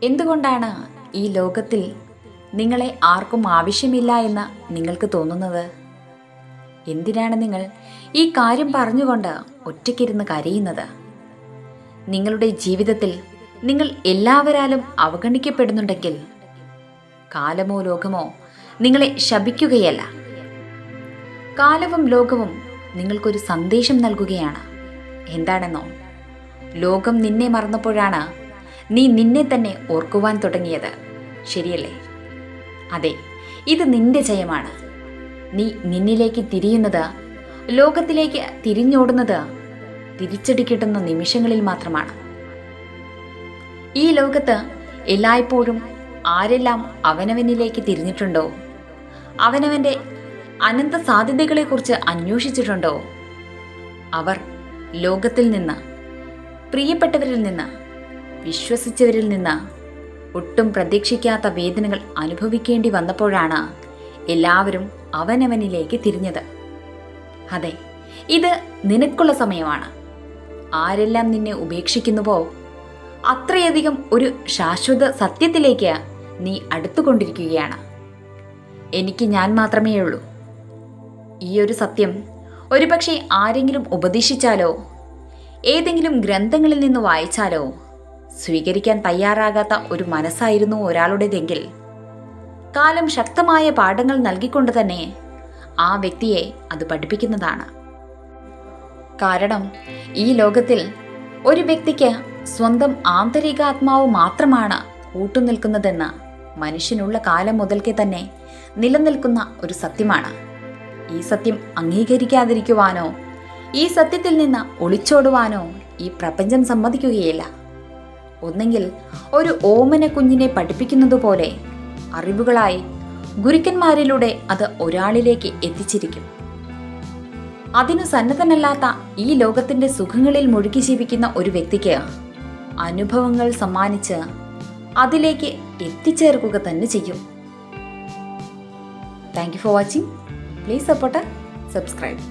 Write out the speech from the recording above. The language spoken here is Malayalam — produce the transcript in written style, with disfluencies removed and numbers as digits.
എന്തുകൊണ്ടാണ് ഈ ലോകത്തിൽ നിങ്ങളെ ആർക്കും ആവശ്യമില്ല എന്ന് നിങ്ങൾക്ക് തോന്നുന്നത്? എന്തിനാണ് നിങ്ങൾ ഈ കാര്യം പറഞ്ഞുകൊണ്ട് ഒറ്റയ്ക്കിരുന്ന് കരയുന്നത്? നിങ്ങളുടെ ജീവിതത്തിൽ നിങ്ങൾ എല്ലാവരാലും അവഗണിക്കപ്പെടുന്നുണ്ടെങ്കിൽ കാലമോ ലോകമോ നിങ്ങളെ ശപിക്കുകയല്ല. കാലവും ലോകവും നിങ്ങൾക്കൊരു സന്ദേശം നൽകുകയാണ്. എന്താണെന്നോ, ലോകം നിന്നെ മറന്നപ്പോഴാണ് നീ നിന്നെ തന്നെ ഓർക്കുവാൻ തുടങ്ങിയത്. ശരിയല്ലേ? അതെ, ഇത് നിന്റെ ജയമാണ്. നീ നിന്നിലേക്ക് തിരിയുന്നത്, ലോകത്തിലേക്ക് തിരിഞ്ഞോടുന്നത് തിരിച്ചടി കിട്ടുന്ന നിമിഷങ്ങളിൽ മാത്രമാണ്. ഈ ലോകത്ത് എല്ലായ്പ്പോഴും ആരെല്ലാം അവനവനിലേക്ക് തിരിഞ്ഞിട്ടുണ്ടോ, അവനവൻ്റെ അനന്ത സാധ്യതകളെക്കുറിച്ച് അന്വേഷിച്ചിട്ടുണ്ടോ, അവർ ലോകത്തിൽ നിന്ന്, പ്രിയപ്പെട്ടവരിൽ നിന്ന്, വിശ്വസിച്ചവരിൽ നിന്ന് ഒട്ടും പ്രതീക്ഷിക്കാത്ത വേദനകൾ അനുഭവിക്കേണ്ടി വന്നപ്പോഴാണ് എല്ലാവരും അവനവനിലേക്ക് തിരിഞ്ഞത്. അതെ, ഇത് നിനക്കുള്ള സമയമാണ്. ആരെല്ലാം നിന്നെ ഉപേക്ഷിക്കുന്നുവോ അത്രയധികം ഒരു ശാശ്വത സത്യത്തിലേക്ക് നീ അടുത്തുകൊണ്ടിരിക്കുകയാണ്. എനിക്ക് ഞാൻ മാത്രമേ ഉള്ളൂ. ഈ ഒരു സത്യം ഒരുപക്ഷെ ആരെങ്കിലും ഉപദേശിച്ചാലോ ഏതെങ്കിലും ഗ്രന്ഥങ്ങളിൽ നിന്ന് വായിച്ചാലോ സ്വീകരിക്കാൻ തയ്യാറാകാത്ത ഒരു മനസ്സായിരുന്നു ഒരാളുടേതെങ്കിൽ കാലം ശക്തമായ പാഠങ്ങൾ നൽകിക്കൊണ്ട് തന്നെ ആ വ്യക്തിയെ അത് പഠിപ്പിക്കുന്നതാണ്. കാരണം ഈ ലോകത്തിൽ ഒരു വ്യക്തിക്ക് സ്വന്തം ആന്തരികാത്മാവ് മാത്രമാണ് കൂട്ടുനിൽക്കുന്നതെന്ന് മനുഷ്യനുള്ള കാലം മുതൽക്കേ തന്നെ നിലനിൽക്കുന്ന ഒരു സത്യമാണ്. ഈ സത്യം അംഗീകരിക്കാതിരിക്കുവാനോ ഈ സത്യത്തിൽ നിന്ന് ഒളിച്ചോടുവാനോ ഈ പ്രപഞ്ചം സമ്മതിക്കുകയില്ല. ഒന്നെങ്കിൽ ഒരു ഓമന കുഞ്ഞിനെ പഠിപ്പിക്കുന്നത് പോലെ അറിവുകളായി ഗുരുക്കന്മാരിലൂടെ അത് ഒരാളിലേക്ക് എത്തിച്ചിരിക്കും. അതിനു സന്നദ്ധനല്ലാത്ത ഈ ലോകത്തിന്റെ സുഖങ്ങളിൽ മുഴുകി ജീവിക്കുന്ന ഒരു വ്യക്തിക്ക് അനുഭവങ്ങൾ സമ്മാനിച്ച് അതിലേക്ക് എത്തിച്ചേർക്കുക തന്നെ ചെയ്യും. Thank you for watching. Please support, subscribe.